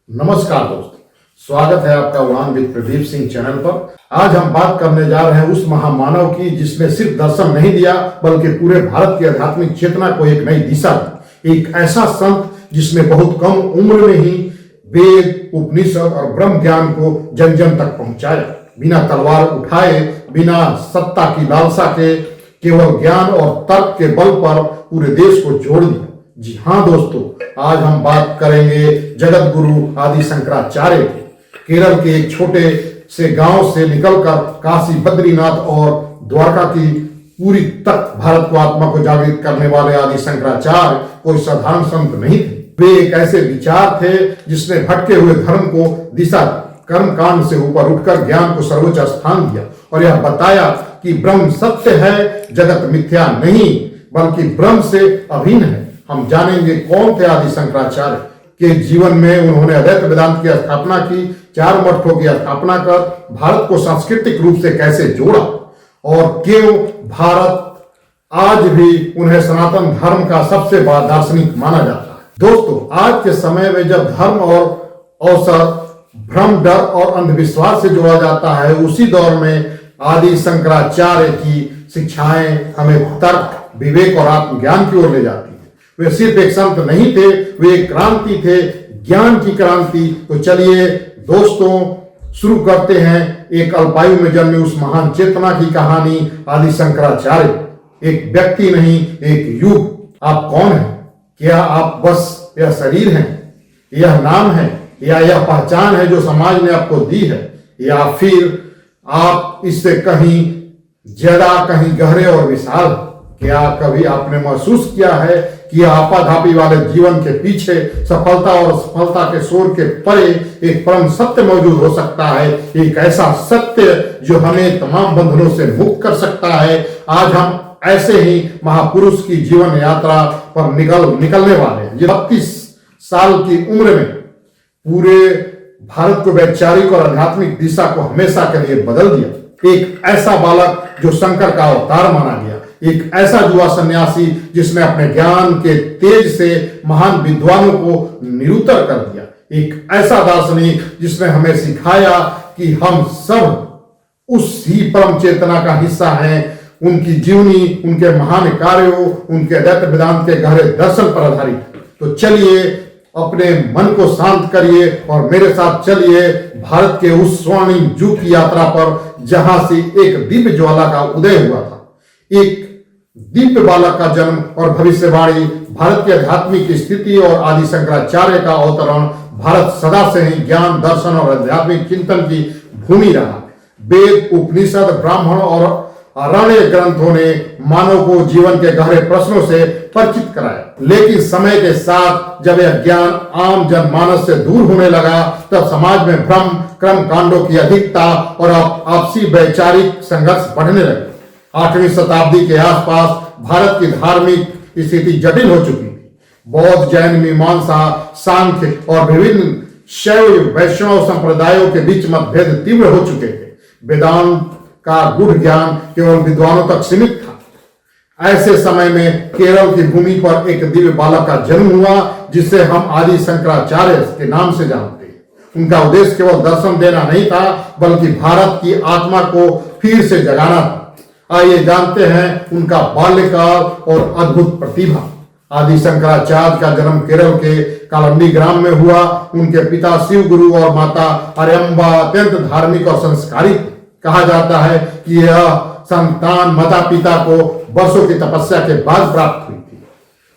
नमस्कार दोस्तों, स्वागत है आपका उड़ान विद प्रदीप सिंह चैनल पर। आज हम बात करने जा रहे हैं उस महामानव की जिसने सिर्फ दर्शन नहीं दिया बल्कि पूरे भारत की आध्यात्मिक चेतना को एक नई दिशा दी। एक ऐसा संत जिसने बहुत कम उम्र में ही वेद, उपनिषद और ब्रह्म ज्ञान को जन जन तक पहुंचाया। बिना तलवार उठाए, बिना सत्ता की लालसा के, केवल ज्ञान और तर्क के बल पर पूरे देश को जोड़ दिया। जी हाँ दोस्तों, आज हम बात करेंगे जगत गुरु आदि शंकराचार्य की। केरल के एक छोटे से गांव से निकलकर काशी, बद्रीनाथ और द्वारका की पूरी तक भारत को आत्मा को जागृत करने वाले आदि शंकराचार्य कोई साधारण संत नहीं थे। वे एक ऐसे विचार थे जिसने भटके हुए धर्म को दिशा दी, कर्म कांड से ऊपर उठकर ज्ञान को सर्वोच्च स्थान दिया और यह बताया कि ब्रह्म सत्य है, जगत मिथ्या नहीं बल्कि ब्रह्म से अभिन्न है। हम जानेंगे कौन थे आदि शंकराचार्य। के जीवन में उन्होंने अद्वैत वेदांत की स्थापना की, 4 मठों की स्थापना कर भारत को सांस्कृतिक रूप से कैसे जोड़ा और क्यों भारत आज भी उन्हें सनातन धर्म का सबसे बड़ा दार्शनिक माना जाता है। दोस्तों, आज के समय में जब धर्म और अवसर, भ्रम, डर और अंधविश्वास से जोड़ा जाता है, उसी दौर में आदि शंकराचार्य की शिक्षाएं हमें तर्क, विवेक और आत्मज्ञान की ओर ले जाती है। वे सिर्फ एक संत नहीं थे, वे एक क्रांति थे, ज्ञान की क्रांति। तो चलिए दोस्तों, शुरू करते हैं एक अल्पायु में जन्मे उस महान चेतना की कहानी आदि शंकराचार्य। एक व्यक्ति नहीं, एक युग। आप कौन हैं? क्या आप बस यह शरीर हैं, यह नाम है, या यह पहचान है जो समाज ने आपको दी है, या फिर आप इससे कहीं ज्यादा, कहीं गहरे और विशाल? क्या कभी आपने महसूस किया है कि आपाधापी वाले जीवन के पीछे सफलता और असफलता के शोर के परे एक परम सत्य मौजूद हो सकता है? एक ऐसा सत्य जो हमें तमाम बंधनों से मुक्त कर सकता है। आज हम ऐसे ही महापुरुष की जीवन यात्रा पर निकलने वाले हैं। 32 साल की उम्र में पूरे भारत को वैचारिक और आध्यात्मिक दिशा को हमेशा के लिए बदल दिया। एक ऐसा बालक जो शंकर का अवतार माना गया, एक ऐसा युवा सन्यासी जिसने अपने ज्ञान के तेज से महान विद्वानों को निरुत्तर कर दिया, एक ऐसा दार्शनिक जिसने हमें सिखाया कि हम सब उस ही परम चेतना का हिस्सा हैं। उनकी जीवनी, उनके महान कार्यों, उनके अद्वैत वेदांत के गहरे दर्शन पर आधारित है। तो चलिए अपने मन को शांत करिए और मेरे साथ चलिए भारत के उस स्वर्णिम युग की यात्रा पर जहां से एक दिव्य ज्वाला का उदय हुआ था। एक दिव्य बालक का जन्म और भविष्यवाणी, भारत की आध्यात्मिक स्थिति और आदि शंकराचार्य का अवतरण। भारत सदा से ही ज्ञान, दर्शन और आध्यात्मिक चिंतन की भूमि रहा। वेद, उपनिषद, ब्राह्मण और अरण्य ग्रंथों ने मानव को जीवन के गहरे प्रश्नों से परिचित कराया। लेकिन समय के साथ जब यह ज्ञान आम जनमानस से दूर होने लगा, तब समाज में भ्रम, कर्म कांडों की अधिकता और आपसी वैचारिक संघर्ष बढ़ने लगे। 8वीं शताब्दी के आसपास भारत की धार्मिक स्थिति जटिल हो चुकी थी। बौद्ध, जैन, मीमांसा, सांख्य और विभिन्न शैव, वैष्णव संप्रदायों के बीच मतभेद तीव्र हो चुके थे। वेदांत का गूढ़ ज्ञान केवल विद्वानों तक सीमित था। ऐसे समय में केरल की भूमि पर एक दिव्य बालक का जन्म हुआ जिसे हम आदि शंकराचार्य के नाम से जानते हैं। उनका उद्देश्य केवल दर्शन देना नहीं था बल्कि भारत की आत्मा को फिर से जगाना था। आइए जानते हैं उनका बाल्यकाल और अद्भुत प्रतिभा। आदि शंकराचार्य का जन्म केरल के कालंडी ग्राम में हुआ। उनके पिता शिव गुरु और माता अरम्बा अत्यंत धार्मिक और संस्कारी थे। कहा जाता है कि यह संतान माता पिता को वर्षों की तपस्या के बाद प्राप्त हुई थी।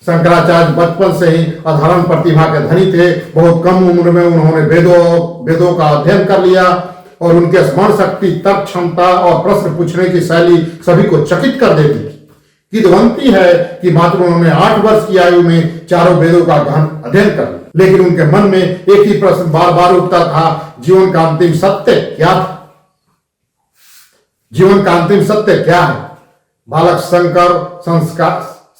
शंकराचार्य बचपन से ही असाधारण प्रतिभा के धनी थे। बहुत कम उम्र में उन्होंने वेदों का अध्ययन कर लिया और उनके स्मरण शक्ति, तर्क क्षमता और प्रश्न पूछने की शैली सभी को चकित कर देती थी। किंवदंती है कि मात्र उन्होंने 8 वर्ष की आयु में 4 वेदों का गहन अध्ययन कर लिया। लेकिन उनके मन में एक ही प्रश्न बार बार उठता था, जीवन का अंतिम सत्य क्या था? जीवन का अंतिम सत्य क्या है? बालक शंकर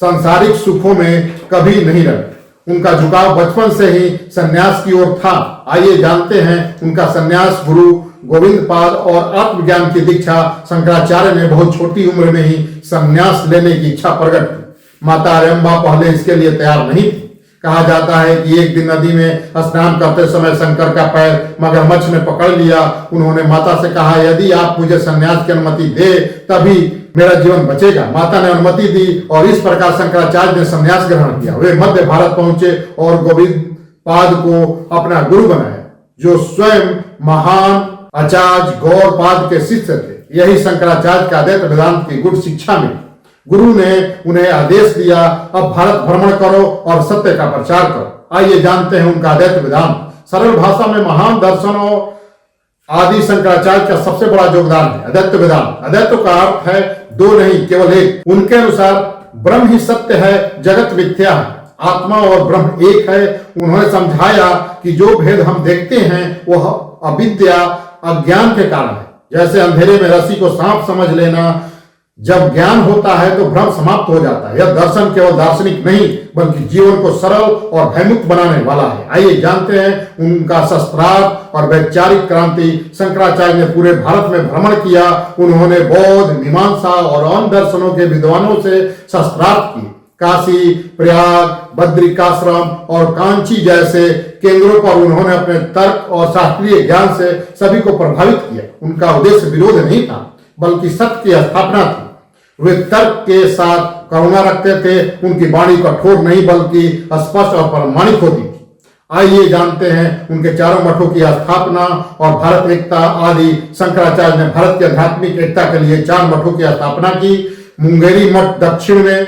सांसारिक सुखों में कभी नहीं रहे। उनका झुकाव बचपन से ही संन्यास की ओर था। आइए जानते हैं उनका संन्यास। गुरु गोविंद पाद और आत्मज्ञान की दीक्षा शंकराचार्य ने बहुत छोटी उम्र में ही संन्यास लेने की इच्छा प्रकट की। माता अरम्बा पहले इसके लिए तैयार नहीं थी। कहा जाता है कि एक दिन नदी में स्नान करते समय शंकर का पैर मगरमच्छ ने पकड़ लिया। उन्होंने माता से कहा, यदि आप मुझे संन्यास की अनुमति दे तभी मेरा जीवन बचेगा। माता ने अनुमति दी और इस प्रकार शंकराचार्य ने संन्यास ग्रहण किया। वे मध्य भारत पहुंचे और गोविंद पाद को अपना गुरु बनाया, जो स्वयं महान आचार्य गौड़पाद के शिष्य थे। यही शंकराचार्य का अद्वैत वेदांत की गुड़ शिक्षा मिली। गुरु ने उन्हें आदेश दिया, अब भारत भ्रमण करो और सत्य का प्रचार करो। आइए जानते हैं उनका अद्वैत वेदांत। सरल भाषा में महान दर्शनों आदि शंकराचार्य का सबसे बड़ा योगदान है अद्वैत वेदांत। अद्वैत का अर्थ है दो नहीं केवल एक। उनके अनुसार ब्रह्म ही सत्य है, जगत मिथ्या है, आत्मा और ब्रह्म एक है। उन्होंने समझाया कि जो भेद हम देखते हैं वह अविद्या अज्ञान के कारण है। जैसे अंधेरे में रस्सी को सांप समझ लेना, जब ज्ञान होता है तो भ्रम समाप्त हो जाता है। यह दर्शन केवल दार्शनिक नहीं बल्कि जीवन को सरल और भयमुक्त बनाने वाला है। आइए जानते हैं उनका शस्त्रार्थ और वैचारिक क्रांति। शंकराचार्य ने पूरे भारत में भ्रमण किया। उन्होंने बौद्ध, मीमांसा और अन्य दर्शनों के विद्वानों से शस्त्रार्थ किए। काशी, प्रयाग, बद्रिकाश्रम और कांची जैसे केंद्रों पर उन्होंने अपने तर्क और शास्त्रीय ज्ञान से सभी को प्रभावित किया। उनका उद्देश्य विरोध नहीं था बल्कि सत्य की स्थापना थी। वे तर्क के साथ करुणा रखते थे। उनकी वाणी कठोर नहीं बल्कि स्पष्ट और प्रामाणिक होती थी। आइए जानते हैं उनके चारों मठों की स्थापना और भारत एकता आदि। शंकराचार्य ने भारत की आध्यात्मिक एकता के लिए 4 मठों की स्थापना की। मुंगेरी मठ दक्षिण में,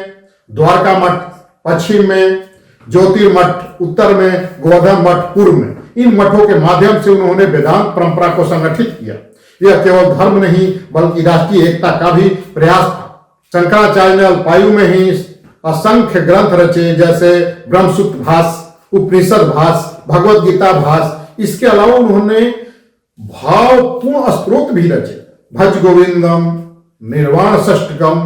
द्वारका मठ पश्चिम में, ज्योतिर्मठ उत्तर में, गोवर्धन मठ पूर्व में। इन मठों के माध्यम से उन्होंने वेदांत परंपरा को संगठित किया। यह केवल धर्म नहीं बल्कि राष्ट्रीय एकता का भी प्रयास था। शंकराचार्य ने अल्पायु में ही असंख्य ग्रंथ रचे, जैसे ब्रह्मसूत्र भाष्य, उपनिषद भाष्य, भगवत गीता भाष्य। इसके अलावा उन्होंने भावपूर्ण स्तोत्र भी रचे, भज गोविंदम, निर्वाण षष्टकम,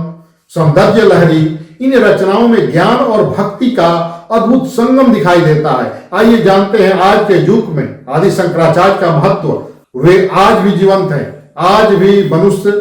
सौंदर्य लहरी। इन रचनाओं में ज्ञान और भक्ति का अद्भुत संगम दिखाई देता है। आइए जानते हैं आज के युग में आदि शंकराचार्य का महत्व। वे आज भी जीवंत हैं। आज भी मनुष्य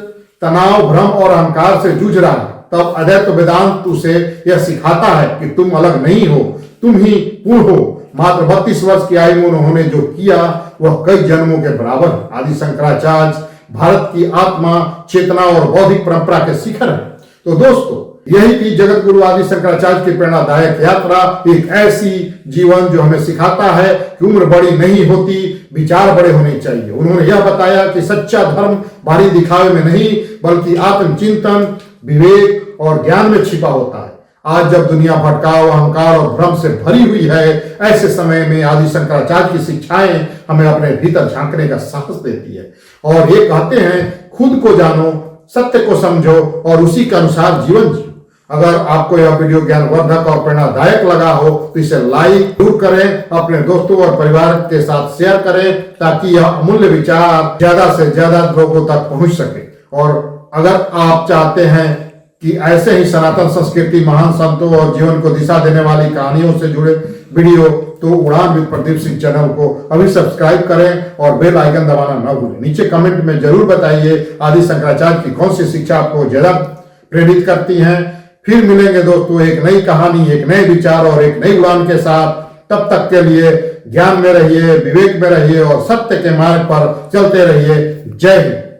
तनाव, भ्रम और अहंकार से जूझ रहा है, तब अद्वैत वेदांत उसे यह सिखाता है कि तुम अलग नहीं हो, तुम ही पूर्ण हो। मात्र 32 वर्ष की आयु में उन्होंने जो किया वह कई जन्मों के बराबर है। आदि शंकराचार्य भारत की आत्मा, चेतना और बौद्धिक परंपरा के शिखर है। तो दोस्तों, यही थी जगत गुरु आदि शंकराचार्य की प्रेरणादायक यात्रा। एक ऐसी जीवन जो हमें सिखाता है कि उम्र बड़ी नहीं होती, विचार बड़े होने चाहिए। उन्होंने यह बताया कि सच्चा धर्म भारी दिखावे में नहीं बल्कि आत्मचिंतन, विवेक और ज्ञान में छिपा होता है। आज जब दुनिया भटकाव, अहंकार और भ्रम से भरी हुई है, ऐसे समय में आदि शंकराचार्य की शिक्षाएं हमें अपने भीतर झांकने का साहस देती है। और ये कहते हैं, खुद को जानो, सत्य को समझो और उसी के अनुसार जीवन जियो। अगर आपको यह वीडियो ज्ञानवर्धक और प्रेरणादायक लगा हो तो इसे लाइक जरूर करें, अपने दोस्तों और परिवार के साथ शेयर करें ताकि यह अमूल्य विचार ज्यादा से ज्यादा लोगों तक पहुंच सके। और अगर आप चाहते हैं कि ऐसे ही सनातन संस्कृति, महान संतों और जीवन को दिशा देने वाली कहानियों से जुड़े वीडियो, तो उड़ान विद प्रदीप सिंह चैनल को अभी सब्सक्राइब करें और बेल आइकन दबाना न भूलें। नीचे कमेंट में जरूर बताइए आदि शंकराचार्य की कौन सी शिक्षा आपको ज्यादा प्रेरित करती हैं। फिर मिलेंगे दोस्तों एक नई कहानी, एक नए विचार और एक नई उड़ान के साथ। तब तक के लिए ज्ञान में रहिए, विवेक में रहिए और सत्य के मार्ग पर चलते रहिए। जय हिंद।